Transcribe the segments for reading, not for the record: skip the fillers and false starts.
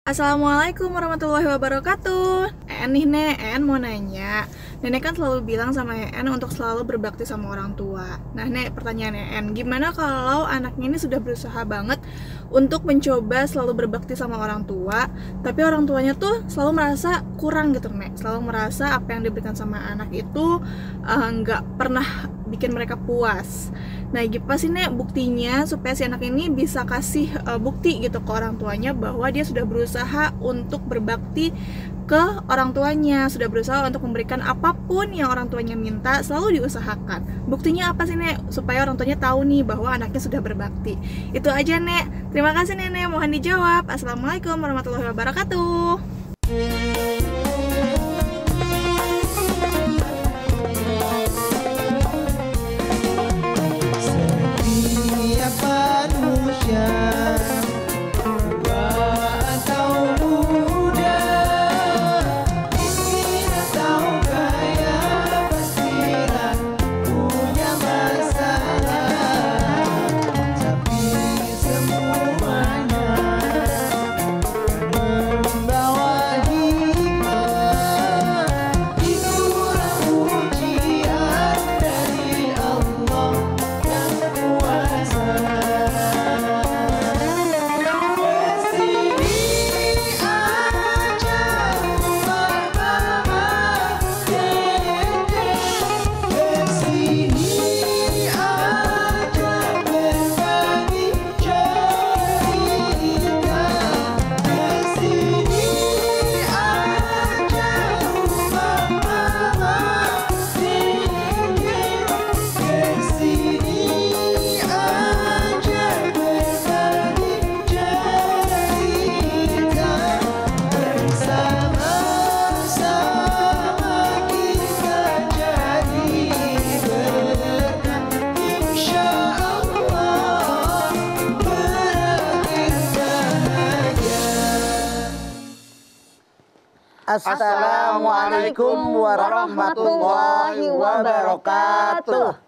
Assalamualaikum warahmatullahi wabarakatuh. Nih Nek, mau nanya. Nenek kan selalu bilang sama untuk selalu berbakti sama orang tua. Nah Nek, pertanyaan gimana kalau anaknya ini sudah berusaha banget untuk mencoba selalu berbakti sama orang tua, tapi orang tuanya tuh selalu merasa kurang gitu Nek. Selalu merasa apa yang diberikan sama anak itu nggak pernah bikin mereka puas. Nah, gimana sih Nek buktinya supaya si anak ini bisa kasih bukti gitu ke orang tuanya bahwa dia sudah berusaha untuk berbakti ke orang tuanya, sudah berusaha untuk memberikan apapun yang orang tuanya minta, selalu diusahakan. Buktinya apa sih Nek supaya orang tuanya tahu nih bahwa anaknya sudah berbakti? Itu aja Nek. Terima kasih Nenek, mohon dijawab. Assalamualaikum warahmatullahi wabarakatuh. Setiap manusia tua atau muda, miskin atau kaya, pastilah punya masalah. Tapi semuanya membawa hikmah. Itulah ujian dari Allah yang kuasa. Kesini aja rumah mama, dede. Kesini aja berbagi cerita. Kesini aja rumah mama, dede. Kesini aja berbagi cerita. Bersama-sama kita jadi berkah, insya Allah berakhir bahagia. Assalamualaikum warahmatullahi wabarakatuh.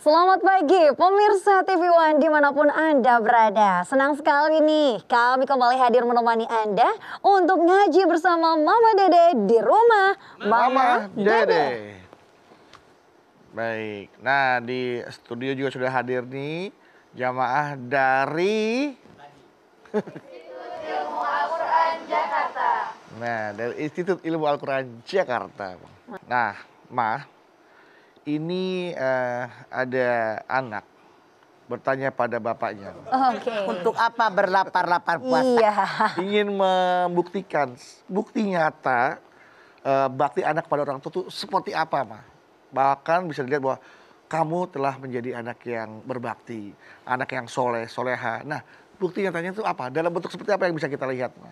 Selamat pagi pemirsa TV One dimanapun Anda berada. Senang sekali nih kami kembali hadir menemani Anda untuk ngaji bersama Mama Dede di rumah Mama Dede. Baik, nah di studio juga sudah hadir nih jamaah dari dari Institut Ilmu Al-Quran Jakarta. Nah, Ma, ini ada anak bertanya pada bapaknya. Oke. Untuk apa berlapar-lapar puasa? Iya. Ingin membuktikan bukti nyata bakti anak pada orang tua itu seperti apa, Ma? Bahkan bisa dilihat bahwa kamu telah menjadi anak yang berbakti, anak yang soleh, soleha. Nah, bukti nyatanya itu apa? Dalam bentuk seperti apa yang bisa kita lihat, Ma?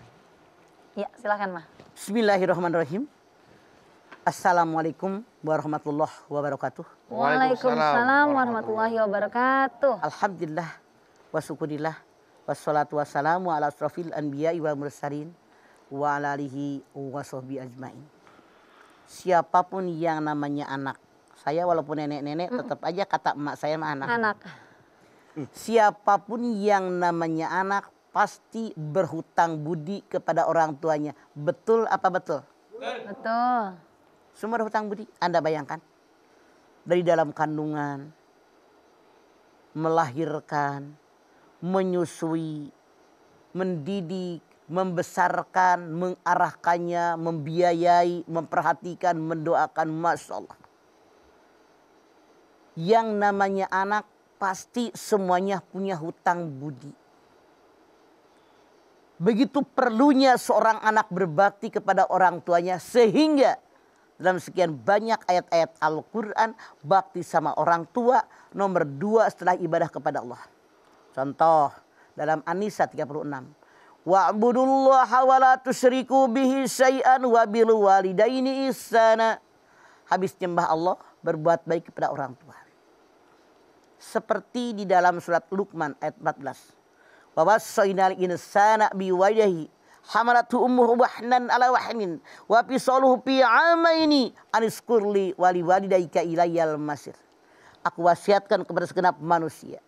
Ya, silakan Ma. Bismillahirrahmanirrahim. Assalamualaikum warahmatullahi wabarakatuh. Waalaikumsalam warahmatullahi wabarakatuh. Alhamdulillah wa syukurillah wassalatu wassalamu ala asrofil anbiya'i wal mursalin wa ala alihi wa sahbihi ajmain. Siapapun yang namanya anak, saya walaupun nenek-nenek tetap aja kata emak saya mah anak. Anak. Siapapun yang namanya anak pasti berhutang budi kepada orang tuanya. Betul apa betul? Betul. Semua berhutang budi. Anda bayangkan. Dari dalam kandungan, melahirkan, menyusui, mendidik, membesarkan, mengarahkannya, membiayai, memperhatikan, mendoakan. Masya Allah. Yang namanya anak pasti semuanya punya hutang budi. Begitu perlunya seorang anak berbakti kepada orang tuanya sehingga dalam sekian banyak ayat-ayat Al-Quran bakti sama orang tua nomor 2 setelah ibadah kepada Allah. Contoh dalam An-Nisa 36. Wa'budullaha wa la tusyriku bihi syai'an wa bil walidaini ihsana. Habis nyembah Allah berbuat baik kepada orang tua. Seperti di dalam surat Luqman ayat 14. Wa wassaynal insana biwalidayhi hamalatu ummuhu wahnan ala wahnin wa fisaluhu fi amaini aniskurli wali walidayka ilayyal masir. Aku wasiatkan kepada segenap manusia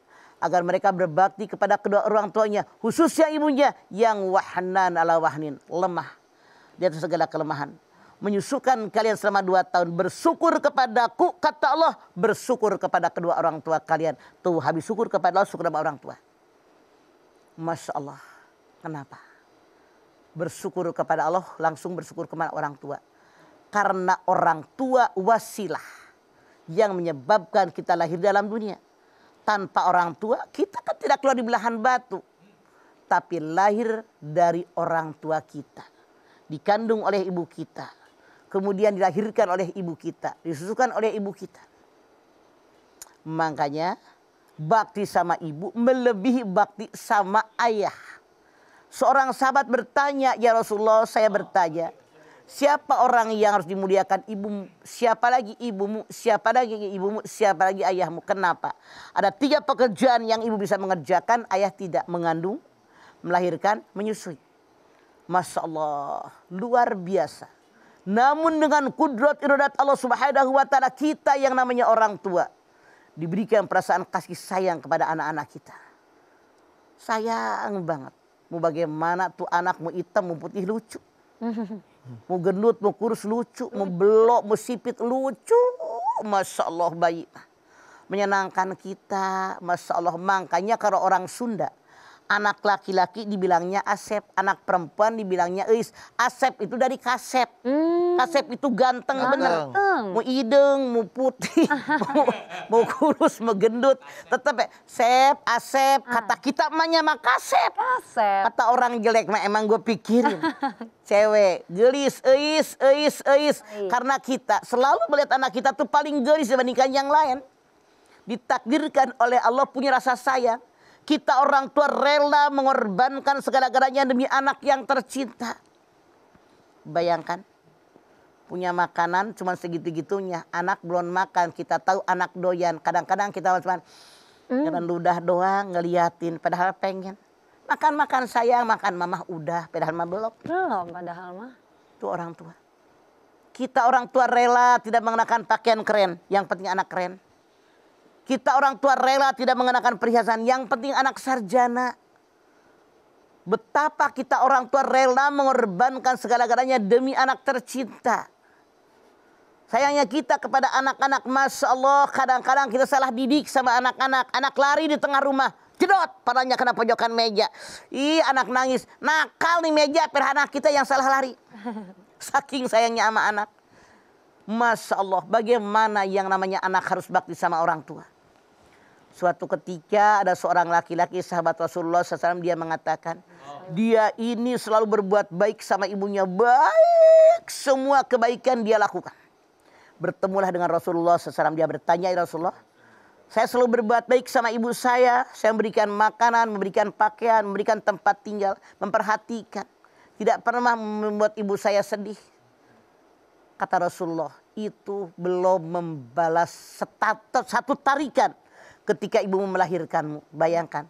agar mereka berbakti kepada kedua orang tuanya, khususnya ibunya yang wahnan ala wahnin, lemah di atas segala kelemahan. Menyusukan kalian selama 2 tahun, bersyukur kepadaku, kata Allah, bersyukur kepada kedua orang tua kalian. Tuh, habis syukur kepada Allah, syukur kepada orang tua. Masya Allah. Kenapa? Bersyukur kepada Allah, langsung bersyukur kepada orang tua. Karena orang tua wasilah yang menyebabkan kita lahir dalam dunia. Tanpa orang tua, kita kan tidak keluar di belahan batu. Tapi lahir dari orang tua kita. Dikandung oleh ibu kita. Kemudian dilahirkan oleh ibu kita. Disusukan oleh ibu kita. Makanya bakti sama ibu melebihi bakti sama ayah. Seorang sahabat bertanya, ya Rasulullah, saya bertanya, siapa orang yang harus dimuliakan? Ibumu. Siapa lagi ibumu? Siapa lagi ibumu? Siapa lagi ayahmu? Kenapa? Ada 3 pekerjaan yang ibu bisa mengerjakan, ayah tidak. Mengandung, melahirkan, menyusui. Masya Allah, luar biasa. Namun dengan kudrat iradat Allah Subhanahu wa ta'ala, kita yang namanya orang tua diberikan perasaan kasih sayang kepada anak-anak kita. Sayang banget. Mau bagaimana tuh anak, mau hitam, mau putih, lucu. Mau gendut, mau kurus, lucu. Mau belok, mau sipit, lucu. Masya Allah, bayi. Menyenangkan kita. Masya Allah. Makanya kalau orang Sunda, anak laki-laki dibilangnya Asep, anak perempuan dibilangnya Eis. Asep itu dari kasep. Kasep itu ganteng bener. Mau ideng, mau putih, mau kurus, mau gendut. Tetap ya, Sep, Asep. Kata kita emangnya mah kasep. Kata orang jelek mah emang gue pikirin. Cewek, gelis, Eis. Karena kita selalu melihat anak kita tuh paling gelis dibandingkan yang lain. Ditakdirkan oleh Allah punya rasa sayang. Kita orang tua rela mengorbankan segala-galanya demi anak yang tercinta. Bayangkan, punya makanan cuma segitu-gitunya. Anak belum makan, kita tahu anak doyan. Kadang-kadang kita cuma dengan ludah doang ngeliatin. Padahal pengen. Makan-makan sayang, makan mamah udah. Padahal mah belum. Belum padahal mah. Itu orang tua. Kita orang tua rela tidak mengenakan pakaian keren. Yang penting anak keren. Kita orang tua rela tidak mengenakan perhiasan. Yang penting anak sarjana. Betapa kita orang tua rela mengorbankan segala-galanya demi anak tercinta. Sayangnya kita kepada anak-anak. Masya Allah, kadang-kadang kita salah didik sama anak-anak. Anak lari di tengah rumah. Jedot, padanya kena pojokan meja. Ih, anak nangis. Nakal nih meja, per anak kita yang salah lari. Saking sayangnya sama anak. Masya Allah, bagaimana yang namanya anak harus bakti sama orang tua. Suatu ketika ada seorang laki-laki sahabat Rasulullah SAW, dia mengatakan, dia ini selalu berbuat baik sama ibunya, baik, semua kebaikan dia lakukan. Bertemulah dengan Rasulullah SAW, dia bertanya, ya Rasulullah, saya selalu berbuat baik sama ibu saya memberikan makanan, memberikan pakaian, memberikan tempat tinggal, memperhatikan. Tidak pernah membuat ibu saya sedih. Kata Rasulullah, itu belum membalas satu tarikan. Ketika ibumu melahirkanmu, bayangkan.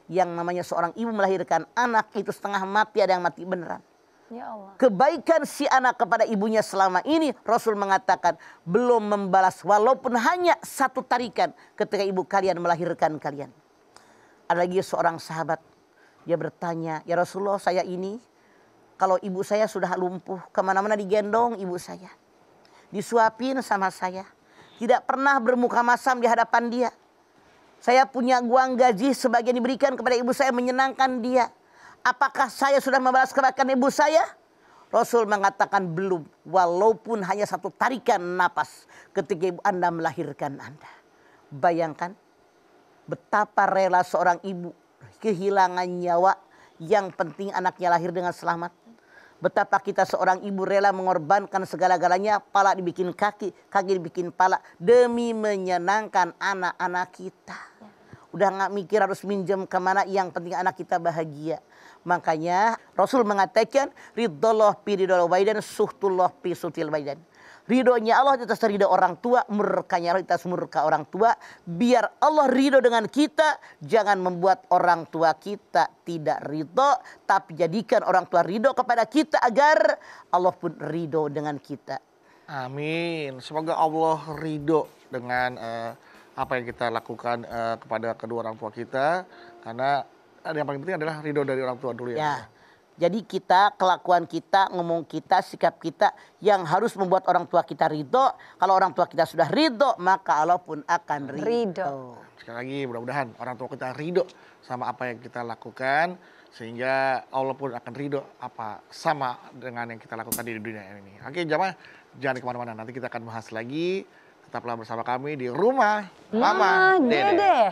Yang namanya seorang ibu melahirkan anak itu setengah mati, ada yang mati beneran. Ya Allah. Kebaikan si anak kepada ibunya selama ini, Rasul mengatakan belum membalas walaupun hanya 1 tarikan ketika ibu kalian melahirkan kalian. Ada lagi seorang sahabat, dia bertanya, ya Rasulullah, saya ini kalau ibu saya sudah lumpuh, kemana-mana digendong ibu saya. Disuapin sama saya. Tidak pernah bermuka masam di hadapan dia. Saya punya uang gaji sebagian diberikan kepada ibu saya menyenangkan dia. Apakah saya sudah membalas kebaikan ibu saya? Rasul mengatakan belum. Walaupun hanya 1 tarikan napas ketika ibu Anda melahirkan Anda. Bayangkan betapa rela seorang ibu kehilangan nyawa. Yang penting anaknya lahir dengan selamat. Betapa kita seorang ibu rela mengorbankan segala-galanya. Pala dibikin kaki, kaki dibikin pala. Demi menyenangkan anak-anak kita. Udah gak mikir harus minjem kemana. Yang penting anak kita bahagia. Makanya Rasul mengatakan. Ridullah pi ridul walidain, suhtullah pi suhtil walidain. Ridhonya Allah di atas ridho orang tua, murkanya Allah di atas murka orang tua. Biar Allah ridho dengan kita, jangan membuat orang tua kita tidak ridho, tapi jadikan orang tua ridho kepada kita agar Allah pun ridho dengan kita. Amin. Semoga Allah ridho dengan apa yang kita lakukan kepada kedua orang tua kita, karena yang paling penting adalah ridho dari orang tua dulu ya. Ya. Jadi kita, kelakuan kita, ngomong kita, sikap kita yang harus membuat orang tua kita ridho. Kalau orang tua kita sudah ridho, maka Allah pun akan ridho. Sekali lagi mudah-mudahan orang tua kita ridho sama apa yang kita lakukan, sehingga Allah pun akan ridho apa sama dengan yang kita lakukan di dunia ini. Oke, jamaah jangan kemana-mana, nanti kita akan bahas lagi. Tetaplah bersama kami di rumah Mama Dede.